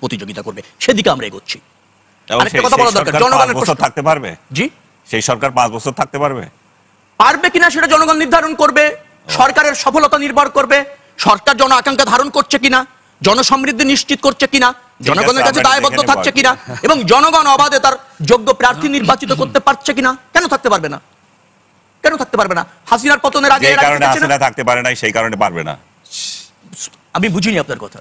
প্রতিযোগিতা করবে, সেদিকে আমরা এগোচ্ছি। আরেকটা কথা বলা দরকার, জনগণের প্রশ্ন থাকতে পারবে। জি, সেই সরকার 5 বছর থাকতে পারবে কিনা সেটা জনগণ নির্ধারণ করবে। সরকারের সফলতা নির্ভর করবে সরকার জন আকাঙ্ক্ষা ধারণ করছে কিনা, জনসমৃদ্ধি নিশ্চিত করছে কিনা, জনগণের কাছে দায়বদ্ধ থাকছে কিনা, এবং জনগণ অবাধে তার যোগ্য প্রার্থী নির্বাচিত করতে পারছে কিনা। কেন থাকতে পারবে না? কেন থাকতে পারবে না? হাসিনার পতনের আগে হাসিনা থাকতে পারে নাই, সেই কারণে পারবে না। আমি বুঝিনি আপনার কথা।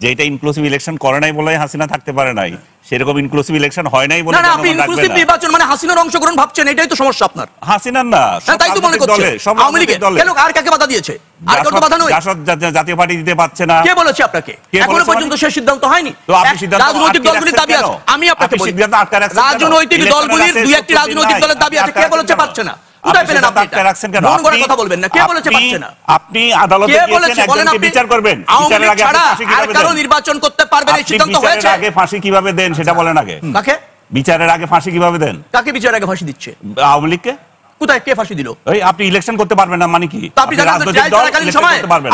যেটা ইনক্লুসিভ ইলেকশন করে নাই বলে হাসিনা থাকতে পারে নাই, সেরকম ইনক্লুসিভ ইলেকশন হয় নাই বলে না, আপনি ইনক্লুসিভ নির্বাচন মানে হাসিনার অংশগ্রহণ ভাবছেন, এটাই তো সমস্যা আপনার। হাসিনার না, তাই তো মনে করছেন। আওয়ামী লীগের কেন, আর কাকে বাধা দিয়েছে? আর কাউকে বাধা নয়। জাতীয় পার্টি দিতে পারছে না, কে বলেছে আপনাকে? এখনো পর্যন্ত সেই সিদ্ধান্ত হয়নি। তো আপনি সিদ্ধান্ত রাজনৈতিক দলগুলির দাবি আছে, আমি আপনাকে বলি রাজনৈতিক দলগুলির দুই একটি রাজনৈতিক দলের দাবি আছে, কে বলেছে পারছে না? নির্বাচন করতে পারবেন এই সিদ্ধান্ত হয়েছে। আগে ফাঁসি কিভাবে দেন সেটা বলেন আগে। কাকে বিচারের আগে ফাঁসি কিভাবে দেন? কাকে বিচারের আগে ফাঁসি দিচ্ছে? আওয়ামী লীগকে। কোথায়, কে ফাঁসি দিল? আপনি ইলেকশন করতে পারবেন না মানে কি?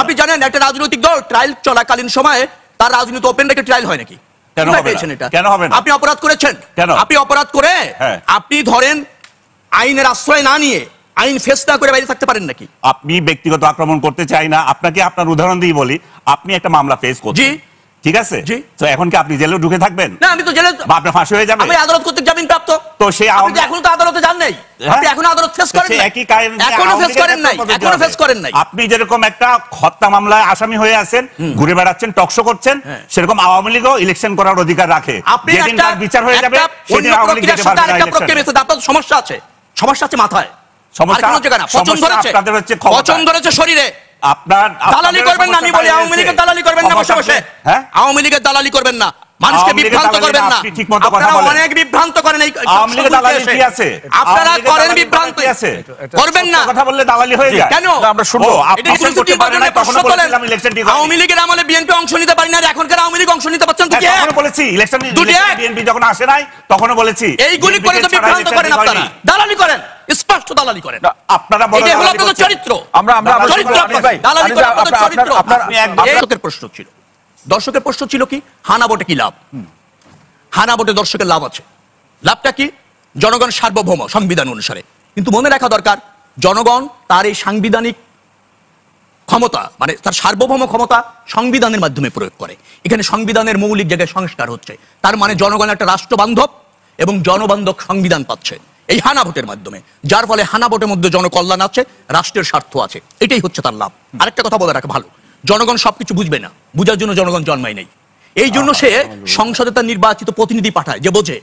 আপনি জানেন একটা রাজনৈতিক দল ট্রায়াল চলাকালীন সময়ে তার রাজনীতি ওপেন রেখে ট্রায়াল হয় নাকি? কেন পেয়েছেন এটা? কেন হবে না? আপনি অপরাধ করেছেন। কেন? আপনি অপরাধ করে আপনি ধরেন আইনের আশ্রয় না নিয়ে, আইন ফেস না করে বাইরে থাকতে পারেন নাকি? আপনি ব্যক্তিগত আক্রমণ করতে চাই না, আপনাকে আপনার উদাহরণ দিয়ে বলি, আপনি একটা মামলা ফেস করছেন, ঠিক আছে? তো এখন কি আপনি জেলে ঢুকে থাকবেন? না, আমি তো জেলে, আপনার ফাঁসি হয়ে যাবে। আমি আদালত কর্তৃক জামিন প্রাপ্ত। তো সেই আপনি এখনো তো আদালতে যান নাই, আপনি এখনো আদালত ফেস করেন নাই, এখনো ফেস করেন নাই, এখনো ফেস করেন নাই। আপনি যেরকম একটা হত্যা মামলায় আসামি হয়ে আছেন, ঘুরে বেড়াচ্ছেন, টকশো করছেন, সেরকম আওয়ামী লীগও ইলেকশন করার অধিকার রাখে। যেদিন তার বিচার হয়ে যাবে সেদিন আওয়ামী লীগ যেতে পারবে না ইলেকশনে। আপনার সমস্যা আছে, সমস্যা আছে মাথায়, সমস্যা আপনাদের হচ্ছে পছন্দ ধরেছে শরীরে। আপনার দালালি করবেন না, আমি বলি আওয়ামী লীগের দালালি করবেন না, বসে বসে আওয়ামী লীগের দালালি করবেন না, মানুষকে বিভ্রান্ত করবেন না। আপনারা অনেক বিভ্রান্ত করেন, এই আওয়ামী লীগের দালালি কি আছে? আপনারা করেন বিভ্রান্ত, করবেন না। কথা বললে দালালি হয়ে যায়। কেন? আমরা শুনবো আপনি করতে পারেন না, তখন বলেছিলাম ইলেকশন ঠিক হবে। আওয়ামী লীগের আমলে বিএনপি অংশ নিতে পারি না, এখনকার আওয়ামী লীগ অংশ নিতে পারছেন তো কি? তখন বলেছি ইলেকশনে বিএনপি যখন আসে নাই তখনও বলেছি এইগুলি করে তো বিভ্রান্ত করেন, আপনারা দালালি করেন, স্পষ্ট দালালি করেন। আপনারা বলেন এটা হলো আপনাদের চরিত্র। আমরা চরিত্র ভাই দালালি করেন আপনাদের চরিত্র। দর্শকের প্রশ্ন ছিল, দর্শকের প্রশ্ন ছিল কি, হানা ভোটে কি লাভ? হানা ভোটে দর্শকের লাভ আছে। লাভটা কি? জনগণ সার্বভৌম সংবিধান অনুসারে। কিন্তু মনে রাখা দরকার, জনগণ তার এই সাংবিধানিক ক্ষমতা, মানে তার সার্বভৌম ক্ষমতা সংবিধানের মাধ্যমে প্রয়োগ করে। এখানে সংবিধানের মৌলিক জায়গায় সংস্কার হচ্ছে, তার মানে জনগণ একটা রাষ্ট্র বান্ধব এবং জনবান্ধব সংবিধান পাচ্ছে এই হানা ভোটের মাধ্যমে, যার ফলে হানা ভোটের মধ্যে জনকল্যাণ আছে, রাষ্ট্রের স্বার্থ আছে, এটাই হচ্ছে তার লাভ। আরেকটা কথা বলে রাখা ভালো, জনগণ সবকিছু বুঝবে না, বুঝার জন্য জনগণ জন্মায় নেই। এই জন্য সে সংসদে তার নির্বাচিত প্রতিনিধি পাঠায়, যে বোঝে,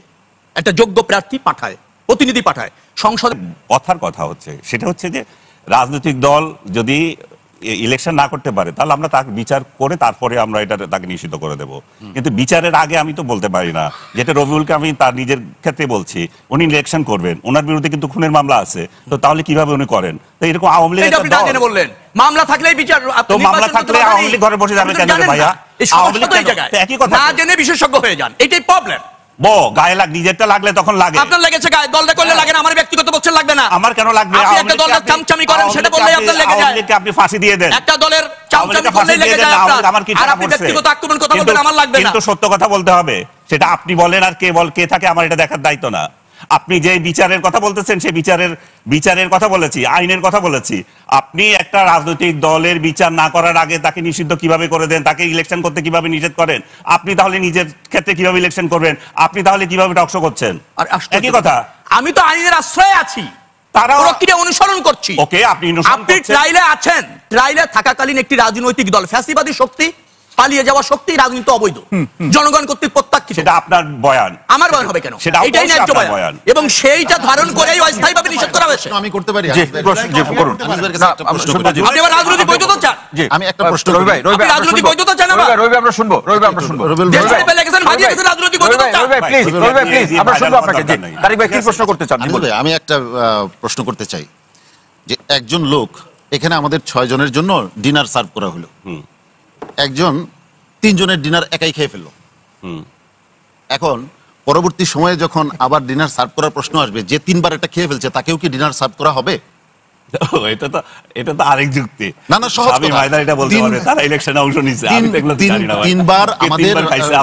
একটা যোগ্য প্রার্থী পাঠায়, প্রতিনিধি পাঠায় সংসদে। কথার কথা হচ্ছে সেটা হচ্ছে যে রাজনৈতিক দল যদি ইলেকশন না করতে পারে তাহলে আমরা তাকে বিচার করে তারপরে আমরা এটা তাকে নিষিদ্ধ করে দেব। কিন্তু বিচারের আগে আমি তো বলতে পারি না, যেটা রবিউলকে আমি তার নিজের ক্ষেত্রে বলছি, উনি ইলেকশন করবেন, ওনার বিরুদ্ধে কিন্তু খুনের মামলা আছে, তো তাহলে কিভাবে উনি করেন? তো এরকম আওয়ামী লীগ বললেন মামলা থাকলেই বিচার, তো মামলা থাকলে আওয়ামী লীগ ঘরে বসে যাবে কেন ভাইয়া? আওয়ামী লীগ একই কথা, না জেনে বিশেষজ্ঞ হয়ে যান, এটাই প্রবলেম। গায়ে নিজেরটা লাগলে তখন লাগে, আপনার লেগেছে গায়ে, দলটা করলে লাগে না, আমার ব্যক্তিগত বলছেন লাগবে না। আমার কেন লাগবে? আপনি একটা দলের চামচামি করেন, সেটা বললেই আপনার লেগে যায়। আপনি ফাঁসি দিয়ে দেন, একটা দলের চামচামি করলেই লেগে যায় আপনার। আর আপনি ব্যক্তিগত আক্রমণ কথা বলবেন, আমার লাগবে না। কিন্তু সত্য কথা বলতে হবে, সেটা আপনি বলেন আর কে থাকে আমার এটা দেখার দায়িত্ব না। আপনি যে বিচারের কথা বলতেছেন সেই বিচারের কথা বলেছি, আইনের কথা বলেছি। আপনি একটা রাজনৈতিক দলের বিচার না করার আগে তাকে নিষিদ্ধ কিভাবে করে দেন, তাকে ইলেকশন করতে কিভাবে নিষেধ করেন, আপনি তাহলে নিজের ক্ষেত্রে কিভাবে ইলেকশন করবেন, আপনি তাহলে কিভাবে টকশো করছেন? একই কথা। আমি তো আইনের আশ্রয়ে আছি, তারা প্রক্রিয়া অনুসরণ করছি। ওকে, আপনি ট্রাইলে আছেন, ট্রাইলে থাকাকালীন একটি রাজনৈতিক দল, ফ্যাসিবাদী শক্তি, পালিয়ে যাওয়া শক্তি, রাজনীতি অবৈধ, জনগণ কর্তৃক প্রত্যাখ্যাত। সেটা আপনার বয়ান, আমার বয়ান হবে কেন? এটাই ন্যায্য বয়ান, এবং সেইটা ধারণ করেই অস্থায়ীভাবে নিষেধ করা হয়েছে। আমি করতে পারি? আপনি আবার রাজনৈতিক বৈধতা চান? আমি একটা প্রশ্ন করি ভাই, আপনি রাজনৈতিক বৈধতা চান? রবি আমরা শুনবো, দেশ ছেড়ে লেগেছেন, ভাগিয়ে গেছেন, রাজনৈতিক বৈধতা চান? প্লিজ আমরা শুনবো আপনাকে। তারিক ভাই কি প্রশ্ন করতে চান? আমি একটা প্রশ্ন করতে চাই, যে একজন লোক এখানে আমাদের 6 জনের জন্য ডিনার সার্ভ করা হলো, একজন 3 জনের ডিনার একাই খেয়ে ফেললো। এখন পরবর্তী সময়ে যখন আবার ডিনার সার্ভ করার প্রশ্ন আসবে, যে 3বার এটা খেয়ে ফেলছে তাকেও কি ডিনার সার্ভ করা হবে? এটা তো আরেক যুক্তি। না না, সহজ আমি কথা। মাইদার এটা বলতে পারবে, তারা ইলেকশনে অংশ নিচ্ছে, আমি তো এগুলো জানি না ভাই। তিনবার আমাদের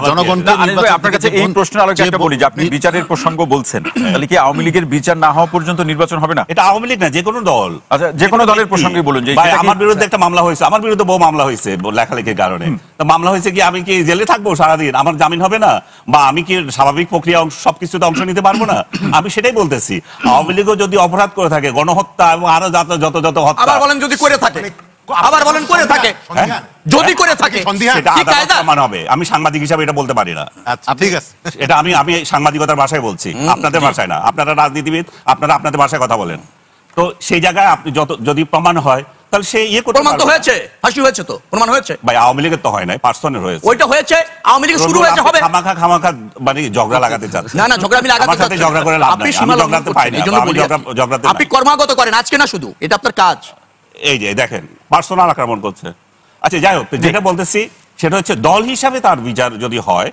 জনগণকে আনিস ভাই, আপনার কাছে এই প্রশ্নের আলোকে একটা বলি যে আপনি বিচারের প্রসঙ্গ বলছেন, তাহলে কি আওয়ামী লীগের বিচার না হওয়া পর্যন্ত নির্বাচন হবে না? এটা আওয়ামী লীগ না, যে কোনো দল। আচ্ছা, যে কোনো দলের প্রসঙ্গে বলুন যে ভাই, আমার বিরুদ্ধে একটা মামলা হয়েছে, আমার বিরুদ্ধে বহু মামলা হয়েছে লেখালেখির কারণে। তো মামলা হয়েছে কি আমি কি জেলে থাকবো সারাদিন, আমার জামিন হবে না, বা আমি কি স্বাভাবিক প্রক্রিয়া সবকিছুতে অংশ নিতে পারবো না? আমি সেটাই বলতেছি, আওয়ামী লীগও যদি অপরাধ করে থাকে, গণহত্যা এবং আরো যত হত্যা, আবার বলেন যদি করে থাকে, আবার বলেন করে থাকে, যদি করে থাকে সেটা কি আদালত কায়দা? প্রমাণ হবে। আমি সাংবাদিক হিসাবে এটা বলতে পারি না। আচ্ছা ঠিক আছে, এটা আমি সাংবাদিকতার ভাষায় বলছি, আপনাদের ভাষায় না। আপনারা রাজনীতিবিদ, আপনারা আপনাদের ভাষায় কথা বলেন। তো সেই জায়গায় আপনি যদি প্রমাণ হয়, তাহলে সে ইয়ে করতে প্রমাণ তো পারবে। হয়েছে, ফাঁসি হয়েছে, তো প্রমাণ হয়েছে। ভাই, আওয়ামী লীগের তো হয় নাই, পার্সনের হয়েছে। ওইটা হয়েছে, আওয়ামী লীগ শুরু হয়েছে, হবে। খামাখা মানে ঝগড়া লাগাতে চাচ্ছে। না না, ঝগড়া আমি লাগাতে আমার সাথে ঝগড়া করে লাভ নাই, আমি ঝগড়াতে পাই না, আমি ঝগড়াতে আপনি কর্মাগত করেন আজকে না, শুধু এটা আপনার কাজ। এই যে দেখেন, পার্সোনাল আক্রমণ করছে। আচ্ছা যাই হোক, যেটা বলতেছি সেটা হচ্ছে দল হিসাবে তার বিচার যদি হয়,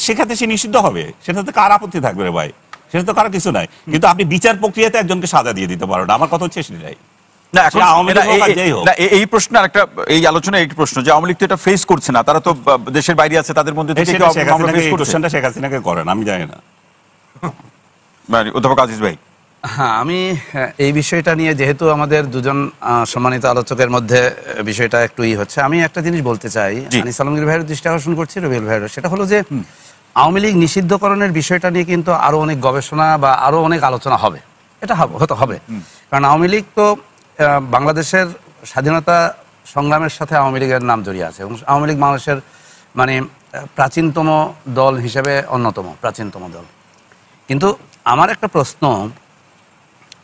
সেক্ষেত্রে সে নিষিদ্ধ হবে। সেটাতে কার আপত্তি থাকবে রে ভাই? সেটা তো কারো কিছু নাই। কিন্তু আপনি বিচার প্রক্রিয়াতে একজনকে সাজা দিয়ে দিতে পারেন, আমার কথা হচ্ছে সেটাই। না, এখন আওয়ামী লীগ হোক আর যেই হোক। এই প্রশ্ন আরেকটা, এই আলোচনায় একটি প্রশ্ন যে আওয়ামী লীগ তো এটা ফেস করছে না, তারা তো দেশের বাইরে আছে, তাদের মধ্যে থেকে কেউ মামলা ফেস করছে। কোশ্চেনটা শেখ হাসিনাকে করেন, আমি জানি না। মানে অধ্যাপক আজিজ ভাই, হ্যাঁ, আমি এই বিষয়টা নিয়ে যেহেতু আমাদের দুজন সম্মানিত আলোচকের মধ্যে বিষয়টা একটু হচ্ছে, আমি একটা জিনিস বলতে চাই, আনিস আলমগীর ভাইয়ের দৃষ্টি আকর্ষণ করছি, রবিউল ভাইয়ের। সেটা হলো যে আওয়ামী লীগ নিষিদ্ধকরণের বিষয়টা নিয়ে কিন্তু আরো অনেক গবেষণা বা আরো অনেক আলোচনা হবে, এটা হতে হবে। কারণ আওয়ামী লীগ তো বাংলাদেশের স্বাধীনতা সংগ্রামের সাথে আওয়ামী লীগের নাম জড়িয়ে আছে, এবং আওয়ামী লীগ বাংলাদেশের মানে প্রাচীনতম দল হিসেবে অন্যতম প্রাচীনতম দল। কিন্তু আমার একটা প্রশ্ন,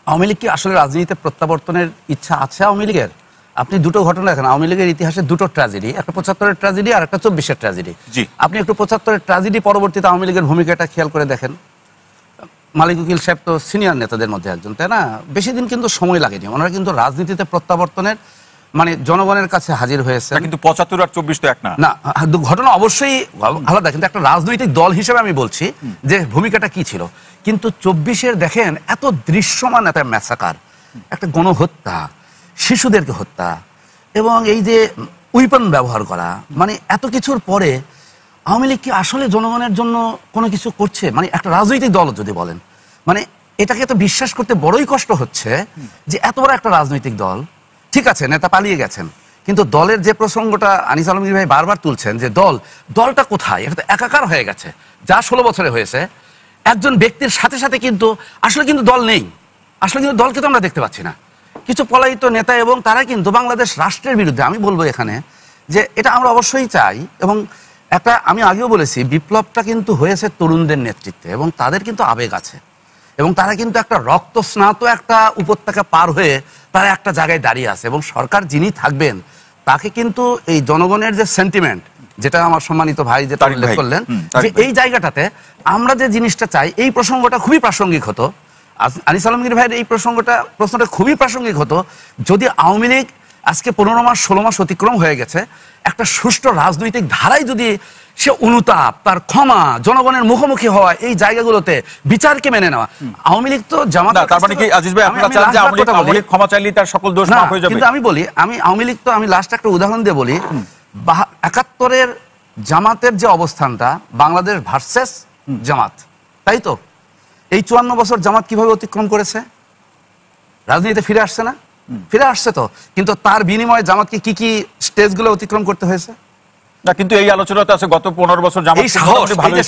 আওয়ামী লীগ কি আসলে রাজনীতিতে প্রত্যাবর্তনের ইচ্ছা আছে আওয়ামী লীগের? আপনি দুটো ঘটনা দেখেন, আওয়ামী লীগের ইতিহাসে দুটো ট্র্যাজেডি, একটা 75-এর ট্র্যাজেডি আর একটা 24-এর ট্র্যাজেডি। আপনি একটু 75-এর ট্র্যাজেডি পরবর্তীতে আওয়ামী লীগের ভূমিকাটা খেয়াল করে দেখেন। মালিক উকিল সাহেব তো সিনিয়র নেতাদের মধ্যে একজন, তাই না? বেশি দিন কিন্তু সময় লাগেনি, ওনারা কিন্তু রাজনীতিতে প্রত্যাবর্তনের মানে জনগণের কাছে হাজির হয়েছে। কিন্তু 75 আর 24 তো এক না। না, ঘটনা অবশ্যই আলাদা, কিন্তু একটা রাজনৈতিক দল হিসেবে আমি বলছি যে ভূমিকাটা কি ছিল। কিন্তু 24-এর দেখেন এত দৃশ্যমান একটা ম্যাসাকার, একটা গণহত্যা, শিশুদেরকে হত্যা, এবং এই যে উইপন ব্যবহার করা, মানে এত কিছুর পরে আওয়ামী লীগ কি আসলে জনগণের জন্য কোনো কিছু করছে? মানে একটা রাজনৈতিক দল যদি বলেন, মানে এটাকে তো বিশ্বাস করতে বড়ই কষ্ট হচ্ছে যে এত বড় একটা রাজনৈতিক দল, ঠিক আছে নেতা পালিয়ে গেছেন, কিন্তু দলের যে প্রসঙ্গটা আনিস আলমগীর ভাই বারবার তুলছেন যে দলটা কোথায়, এটা তো একাকার হয়ে গেছে, যা 16 বছরে হয়েছে। একজন ব্যক্তির সাথে সাথে কিন্তু আসলে কিন্তু দল নেই, আসলে কিন্তু দলকে তো আমরা দেখতে পাচ্ছি না। কিছু পলায়িত নেতা, এবং তারা কিন্তু বাংলাদেশ রাষ্ট্রের বিরুদ্ধে, আমি বলবো এখানে যে এটা আমরা অবশ্যই চাই, এবং একটা আমি আগেও বলেছি বিপ্লবটা কিন্তু হয়েছে তরুণদের নেতৃত্বে, এবং তাদের কিন্তু আবেগ আছে, এবং তারা কিন্তু একটা রক্তস্নাত একটা উপত্যকা পার হয়ে তারা একটা জায়গায় দাঁড়িয়ে আছে, এবং সরকার যিনি থাকবেন তাকে কিন্তু এই জনগণের যে সেন্টিমেন্ট, যেটা আমার সম্মানিত ভাই যেটা উল্লেখ করলেন, যে এই জায়গাটাতে আমরা যে জিনিসটা চাই, এই প্রসঙ্গটা খুবই প্রাসঙ্গিক হতো। আনিস আলমগীর ভাইয়ের এই প্রশ্নটা খুবই প্রাসঙ্গিক হতো যদি আওয়ামী লীগ আজকে 15 মাস 16 মাস অতিক্রম হয়ে গেছে, একটা সুষ্ঠু রাজনৈতিক ধারায় যদি সে অনুতাপ, তার ক্ষমা, জনগণের মুখোমুখি হওয়া, এই জায়গাগুলোতে বিচারকে মেনে নেওয়া। আওয়ামী লীগ তো জামাত, তার মানে কি আজিজ ভাই আপনারা চান যে আওয়ামী লীগ ক্ষমা চাইলে তার সকল দোষ মাফ হয়ে যাবে? কিন্তু আমি বলি, আমি আওয়ামী লীগ তো আমি লাস্ট একটা উদাহরণ দিয়ে বলি, 71-এর জামাতের যে অবস্থানটা, বাংলাদেশ ভার্সেস জামাত, তাই তো? এই 54 বছর জামাত কিভাবে অতিক্রম করেছে? রাজনীতিতে ফিরে আসছে না? ফিরে আসছে তো, কিন্তু তার বিনিময়ে জামাতকে কি কি স্টেজগুলো অতিক্রম করতে হয়েছে? না, কিন্তু এই আলোচনাতে আছে গত 15 বছর জামাত এই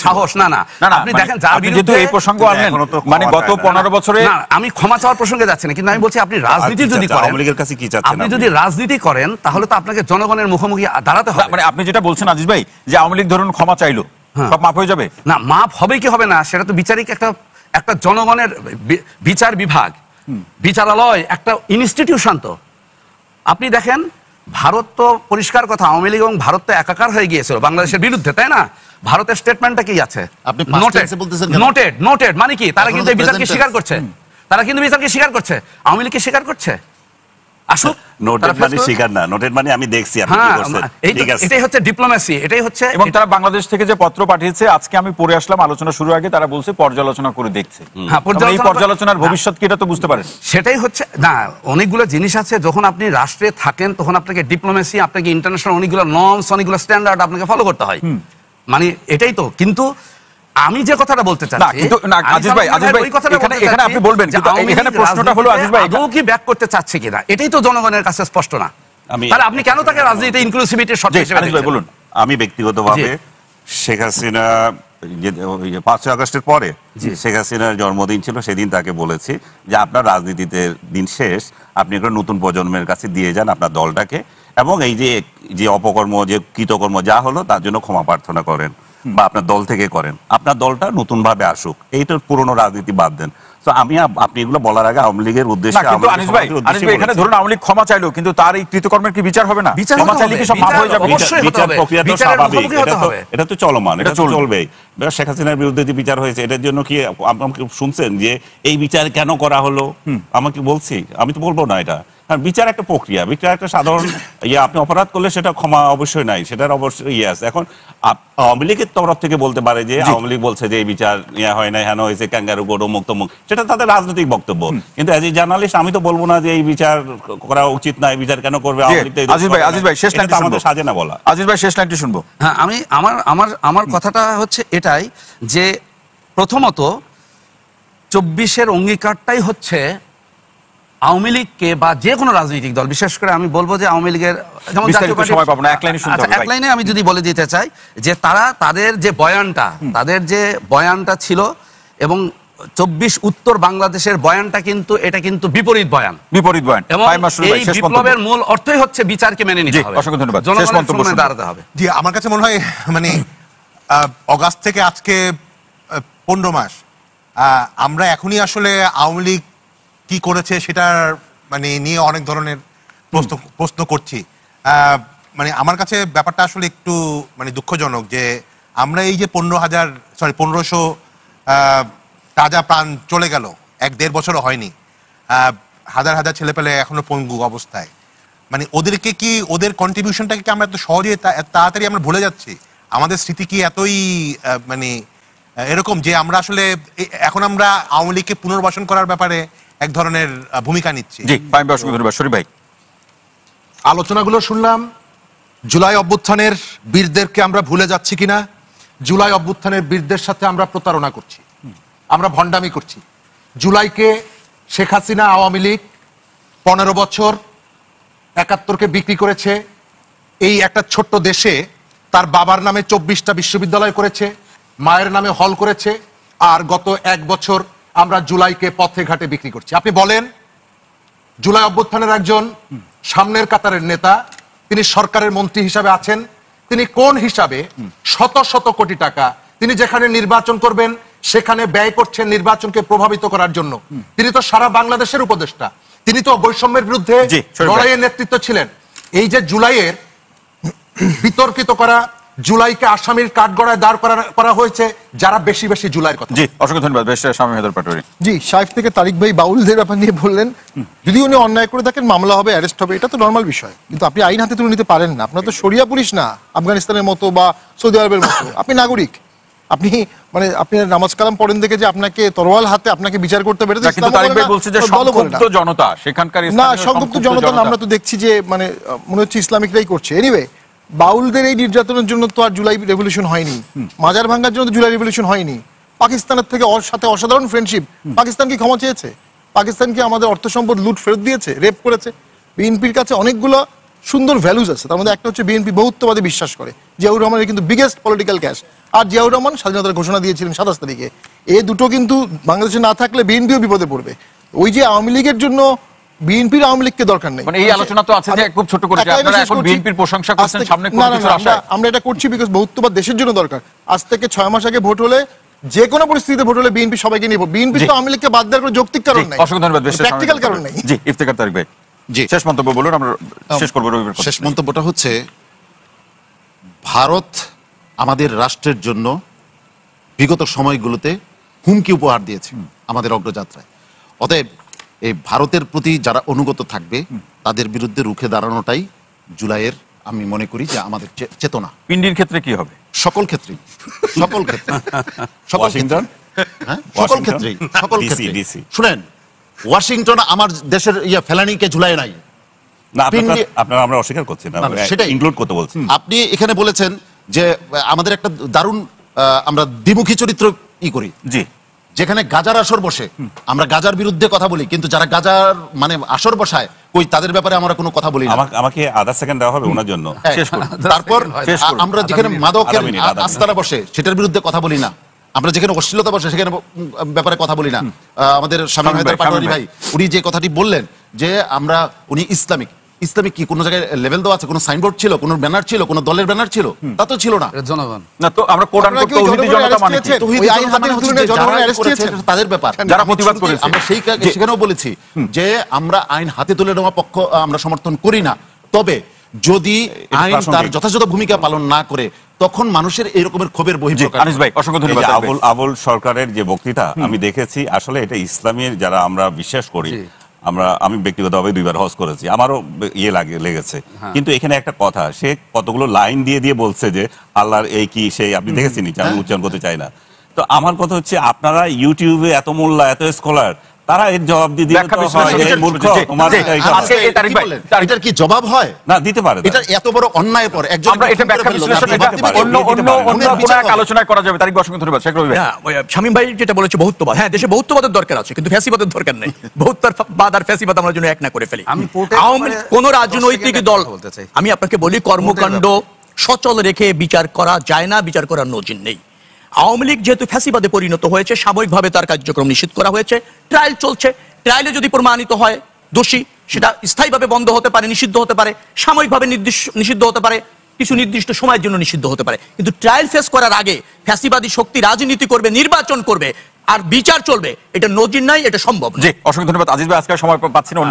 সাহস না আপনি দেখেন যার বিরুদ্ধে এই প্রসঙ্গ আনলেন, মানে গত 15 বছরে আমি ক্ষমা চাওয়ার প্রসঙ্গে যাচ্ছি না, কিন্তু আমি বলছি আপনি রাজনীতি যদি করেন, আওয়ামী লীগের কাছে কি চাচ্ছেন? আপনি যদি রাজনীতি করেন তাহলে তো আপনাকে জনগণের মুখোমুখি দাঁড়াতে হবে। মানে আপনি যেটা বলছেন আজিজ ভাই, যে আওয়ামী লীগ ধরুন ক্ষমা চাইলো, সব মাফ হয়ে যাবে? না, মাফ হবে কি হবে না সেটা তো বিচারিক একটা জনগণের বিচার বিভাগ, বিচারালয় একটা ইনস্টিটিউশন। তো আপনি দেখেন ভারত তো পরিষ্কার কথা, আওয়ামী লীগ এবং ভারত তো একাকার হয়ে গিয়েছিল বাংলাদেশের বিরুদ্ধে, তাই না? ভারতের স্টেটমেন্টটা কি আছে? নোটেড মানে কি? তারা কিন্তু এই বিচারকে স্বীকার করছে, তারা কিন্তু বিচারকে স্বীকার করছে। আওয়ামী লীগকে স্বীকার করছে? আসুক, নোটেড তারা face মানে করুক। স্বীকার না, নোটেড মানে আমি দেখছি আপনি কি হ্যাঁ, করছেন, ঠিক আছে। এটাই হচ্ছে ডিপ্লোমেসি, এটাই হচ্ছে। এবং তারা বাংলাদেশ থেকে যে পত্র পাঠিয়েছে আজকে আমি পড়ে আসলাম আলোচনা শুরু আগে, তারা বলছে পর্যালোচনা করে দেখছে। হ্যাঁ, এই পর্যালোচনার ভবিষ্যৎ কি এটা তো বুঝতে পারেন। সেটাই হচ্ছে না, অনেকগুলো জিনিস আছে যখন আপনি রাষ্ট্রে থাকেন তখন আপনাকে ডিপ্লোমেসি, আপনাকে ইন্টারন্যাশনাল অনেকগুলো নর্মস, অনেকগুলো স্ট্যান্ডার্ড আপনাকে ফলো করতে হয়, মানে এটাই তো। কিন্তু আমি যে কথাটা বলতে না চাচ্ছি, কিন্তু না আজিজ ভাই ওই কথাটা বলতে এখানে চাচ্ছি আপনি বলবেন, যে কিন্তু আওয়ামী এখানে লীগ প্রশ্নটা হলো আজিজ ভাই, আদৌ কি ব্যাক করতে চাচ্ছে কিনা, এটাই তো জনগণের কাছে স্পষ্ট না। তাহলে আপনি কেন তাকে রাজনীতিতে ইনক্লুসিভিটির শর্ত হিসেবে আজিজ ভাই দেখছেন? বলুন। আমি ব্যক্তিগতভাবে শেখ হাসিনা 5 আগস্টের পরে শেখ হাসিনার জন্মদিন ছিল, সেদিন তাকে বলেছি যে আপনার রাজনীতিতে দিন শেষ, আপনি একটা নতুন প্রজন্মের কাছে দিয়ে যান আপনার দলটাকে, এবং এই যে অপকর্ম, যে কৃতকর্ম যা হলো তার জন্য ক্ষমা প্রার্থনা করেন, বা আপনার দল থেকে করেন, আপনার দলটা নতুন ভাবে আসুক, এইটার পুরনো রাজনীতি বাদ দেন। তো আপনি এগুলো বলার আগে আওয়ামী লীগের উদ্দেশ্যে, কিন্তু আনিস ভাই এখানে ধরুন আওয়ামী লীগ ক্ষমা চাইলো, কিন্তু তার এই কৃতকর্মের কি বিচার হবে না? ক্ষমা চাইলে কি সব মাফ হয়ে যাবে? বিচার প্রক্রিয়া তো স্বাভাবিক, এটা তো চলমান, এটা চলবেই। শেখ হাসিনার বিরুদ্ধে যে বিচার হয়েছে এটার জন্য কি আমাকে শুনছেন যে এই বিচার কেন করা হলো? আমাকে বলছি, আমি তো বলবো না এটা। কারণ বিচার একটা প্রক্রিয়া, বিচার একটা সাধারণ আপনি অপরাধ করলে সেটা ক্ষমা অবশ্যই নাই, সেটার অবশ্যই আছে। এখন আওয়ামী লীগের তরফ থেকে বলতে পারে যে আওয়ামী লীগ বলছে যে এই বিচার হয় না, হেন হয়েছে, ক্যাঙ্গারু কোড, মুক্ত মুখ, সেটা তাদের রাজনৈতিক বক্তব্য। কিন্তু অ্যাজ এ জার্নালিস্ট আমি তো বলবো না যে এই বিচার করা উচিত না, এই বিচার কেন করবে আওয়ামী লীগ। আজিজ ভাই শেষ লাইনটা আমাদের সাজে না বলা। আজিজ ভাই শেষ লাইনটি শুনবো। হ্যাঁ, আমি আমার কথাটা হচ্ছে এটাই যে প্রথমত 24-এর অঙ্গীকারটাই হচ্ছে আওয়ামী লীগকে বা যে কোনো রাজনৈতিক দল, বিশেষ করে আমি বলবো যে আওয়ামী লীগের, যেমন বিস্তারিত সময় পাবো না, এক লাইনে শুনতে হবে এক লাইনে আমি যদি বলে দিতে চাই যে তাদের যে বয়ানটা ছিল, এবং 24 উত্তর বাংলাদেশের বয়ানটা কিন্তু এটা কিন্তু বিপরীত বয়ান। এবং এই বিপ্লবের মূল অর্থই হচ্ছে বিচারকে মেনে নিতে হবে। অসংখ্য ধন্যবাদ। জনগণের সামনে দাঁড়াতে হবে। জি, আমার কাছে মনে হয় মানে অগাস্ট থেকে আজকে 15 মাস আমরা এখনই আসলে আওয়ামী লীগ কি করেছে সেটার মানে নিয়ে অনেক ধরনের প্রশ্ন করছি। মানে আমার কাছে ব্যাপারটা আসলে একটু মানে দুঃখজনক যে আমরা এই যে 1500 তাজা প্রাণ চলে গেল, 1-1.5 বছরও হয়নি, হাজার হাজার ছেলেপেলে এখনো পঙ্গু অবস্থায়, মানে ওদেরকে কি, ওদের কন্ট্রিবিউশনটাকে কি আমরা এত সহজে তাড়াতাড়ি আমরা ভুলে যাচ্ছি? আমাদের স্মৃতি কি এতই মানে এরকম যে আমরা আসলে এখন আমরা আওয়ামী লীগকে পুনর্বাসন করার ব্যাপারে এক ধরনের ভূমিকা নিচ্ছি? জি, ফাইম ভাই অসংখ্য ধন্যবাদ। শরীফ ভাই, আলোচনাগুলো শুনলাম, জুলাই অভ্যুত্থানের বীরদেরকে আমরা ভুলে যাচ্ছি কিনা, জুলাই অভ্যুত্থানের বীরদের সাথে আমরা প্রতারণা করছি, আমরা ভণ্ডামি করছি। জুলাইকে শেখ হাসিনা আওয়ামী লীগ 15 বছর 71কে বিক্রি করেছে। এই একটা ছোট্ট দেশে তার বাবার নামে 24টা বিশ্ববিদ্যালয় করেছে, মায়ের নামে হল করেছে, আর গত 1 বছর আমরা জুলাইকে পথে ঘাটে বিক্রি করছি। আপনি বলেন, জুলাই অভ্যুত্থানের একজন সামনের কাতারের নেতা, তিনি সরকারের মন্ত্রী হিসাবে আছেন, তিনি কোন হিসাবে শত শত কোটি টাকা তিনি যেখানে নির্বাচন করবেন সেখানে ব্যয় করছেন নির্বাচনকে প্রভাবিত করার জন্য? তিনি তো সারা বাংলাদেশের উপদেষ্টা, তিনি তো বৈষম্যের বিরুদ্ধে লড়াইয়ের নেতৃত্ব ছিলেন। এই যে জুলাইয়ের বিতর্কিত করা, জুলাইকে আসামির কাঠগড়ায় দাঁড় করা হয়েছে যারা বেশি বেশি জুলাইয়ের কথা। জি, অসংখ্য ধন্যবাদ। বেশ, স্বামী হেদার পাটোয়ারি। জি, সাইফ থেকে তারিক ভাই বাউলদের ব্যাপার নিয়ে বললেন, যদি উনি অন্যায় করে থাকেন মামলা হবে, অ্যারেস্ট হবে, এটা তো নর্মাল বিষয়, কিন্তু আপনি আইন হাতে তুলে নিতে পারেন না। আপনার তো শরিয়া পুলিশ না আফগানিস্তানের মতো বা সৌদি আরবের মতো, আপনি নাগরিক, আপনি মানে আপনি নামাজ কালাম পড়েন দেখে যে আপনাকে তরোয়াল হাতে আপনাকে বিচার করতে পেরে কিন্তু তারিক ভাই বলছে যে সংক্ষুব্ধ জনতা, সেখানকার না সংক্ষুব্ধ জনতা আমরা তো দেখছি যে মানে মনে হচ্ছে ইসলামিকরাই করছে। এনিওয়ে, বাউলদের এই নির্যাতনের জন্য তো আর জুলাই রেভলিউশন হয়নি, মাজার ভাঙার জন্য তো জুলাই রেভলিউশন হয়নি। পাকিস্তানের থেকে ওর সাথে অসাধারণ ফ্রেন্ডশিপ, পাকিস্তান কি ক্ষমা চেয়েছে? পাকিস্তান কি আমাদের অর্থ সম্পদ লুট ফেরত দিয়েছে, রেপ করেছে? বিএনপির কাছে অনেকগুলো সুন্দর ভ্যালুজ আছে, তার মধ্যে একটা হচ্ছে বিএনপি বহুত্ববাদে বিশ্বাস করে। জিয়াউর রহমানের কিন্তু বিগেস্ট পলিটিক্যাল ক্যাশ, আর জিয়াউর রহমান স্বাধীনতার ঘোষণা দিয়েছিলেন 27 তারিখে। এই দুটো কিন্তু বাংলাদেশে না থাকলে বিএনপিও বিপদে পড়বে। ওই যে আওয়ামী লীগের জন্য বিএনপির আওয়ামী লীগকে দরকার নেই, মানে এই আলোচনা তো আছে যে খুব ছোট করে যে আপনারা এখন বিএনপির প্রশংসা করছেন, সামনে কোন কিছুর আশা। আমরা এটা করছি বিকজ বহুত্ববাদ দেশের জন্য দরকার। আজ থেকে 6 মাস আগে ভোট হলে, যে কোনো পরিস্থিতিতে ভোট হলে বিএনপি সবাইকে নিয়ে, বিএনপি তো আওয়ামী লীগকে বাদ দেওয়ার কোনো যৌক্তিক কারণ নাই, অসংখ্য ধন্যবাদ। বেশ, প্র্যাকটিক্যাল কারণ নাই। জি, ইফতেখার তারিক ভাই, জি শেষ মন্তব্য বলুন, আমরা শেষ করব। রবিবার শেষ মন্তব্যটা হচ্ছে, ভারত আমাদের রাষ্ট্রের জন্য বিগত সময়গুলোতে হুমকি উপহার দিয়েছে আমাদের অগ্রযাত্রায়। অতএব এই ভারতের প্রতি যারা অনুগত থাকবে তাদের বিরুদ্ধে রুখে দাঁড়ানোটাই জুলাইয়ের আমি মনে করি যে আমাদের চেতনা। পিন্ডির ক্ষেত্রে কি হবে? সকল ক্ষেত্রেই, সকল ক্ষেত্রে, সকল ওয়াশিংটন, হ্যাঁ, সকল ক্ষেত্রেই, সকল ক্ষেত্রেই। শুনেন, ওয়াশিংটন আমার দেশের ফেলানিকে ঝুলায় নাই। না, আপনারা আমরা অস্বীকার করছি না, সেটাই ইনক্লুড করতে বলছি। আপনি এখানে বলেছেন যে আমাদের একটা দারুণ আমরা দ্বিমুখী চরিত্র করি, জি, যেখানে গাজার আসর বসে আমরা গাজার বিরুদ্ধে কথা বলি, কিন্তু যারা গাজার মানে আসর বসায় কই তাদের ব্যাপারে আমরা কোনো কথা বলি না। আমাকে আধা সেকেন্ড দেওয়া হবে ওনার জন্য। তারপর আমরা যেখানে মাদকের আস্তানা বসে সেটার বিরুদ্ধে কথা বলি না, আমরা যেখানে অশ্লীলতা বসে সেখানে ব্যাপারে কথা বলি না। আমাদের শামীম হায়দার পাটোয়ারি ভাই উনি যে কথাটি বললেন যে উনি ইসলামিক কি কোনো জায়গায় লেভেল দেওয়া আছে, কোনো সাইনবোর্ড ছিল, কোনো ব্যানার ছিল, কোনো দলের ব্যানার ছিল? তা তো ছিল না। জনগণ না, তো আমরা কোড আনকোড তৌহিদি জনতা মানে কি? তৌহিদি জনতা মানে হচ্ছে যারা করেছে তাদের ব্যাপার, যারা প্রতিবাদ করেছে। আমরা সেখানেও বলেছি যে আমরা আইন হাতে তুলে নেওয়া পক্ষ আমরা সমর্থন করি না, তবে যদি আইন তার যথাযথ ভূমিকা পালন না করে তখন মানুষের এই রকমের ক্ষোভের বহিঃপ্রকাশ। আনিস ভাই অসংখ্য ধন্যবাদ। আবুল সরকারের যে বক্তৃতা আমি দেখেছি, আসলে এটা ইসলামের যারা আমরা বিশ্বাস করি, আমি ব্যক্তিগতভাবে 2 বার হজ করেছি, আমারও লেগেছে। কিন্তু এখানে একটা কথা, সে কতগুলো লাইন দিয়ে বলছে যে আল্লাহর এই কি সেই, আপনি দেখেছেন, আমি উচ্চারণ করতে চাই না। তো আমার কথা হচ্ছে, আপনারা ইউটিউবে এত মোল্লা, এত স্কলার, তারা এর জবাব দিয়ে এটার কি জবাব হয়? না, দিতে পারে। এটা এত বড় অন্যায়ের পর একজন আমরা এটা ব্যাখ্যা বিশ্লেষণ অন্য কোনো এক আলোচনায় করা যাবে। তারিক অসংখ্য ধন্যবাদ। শামীম ভাই যেটা বলেছে বহুত্ববাদ, হ্যাঁ দেশে বহুত্ববাদের দরকার আছে, কিন্তু ফ্যাসিবাদের দরকার নেই। বহুত্ববাদ আর ফ্যাসিবাদ আমরা জন্য এক না করে ফেলি। কোন রাজনৈতিক দল, আমি আপনাকে বলি, কর্মকাণ্ড সচল রেখে বিচার করা যায় না, বিচার করার নজির নেই। আওয়ামী লীগ যেহেতু ফ্যাসিবাদে পরিণত হয়েছে, সাময়িকভাবে তার কার্যক্রম নিষিদ্ধ করা হয়েছে, ট্রায়াল চলছে। ট্রায়ালে যদি প্রমাণিত হয় দোষী, সেটা স্থায়ীভাবে বন্ধ হতে পারে, নিষিদ্ধ হতে পারে, সাময়িকভাবে নিষিদ্ধ হতে পারে, কিছু নির্দিষ্ট সময়ের জন্য নিষিদ্ধ হতে পারে। কিন্তু ট্রায়াল ফেস করার আগে ফ্যাসিবাদী শক্তি রাজনীতি করবে, নির্বাচন করবে আর বিচার চলবে, এটা নজির নাই, এটা সম্ভব। জি, অসংখ্য ধন্যবাদ আজিজ ভাই, আজকে সময় পাচ্ছি না।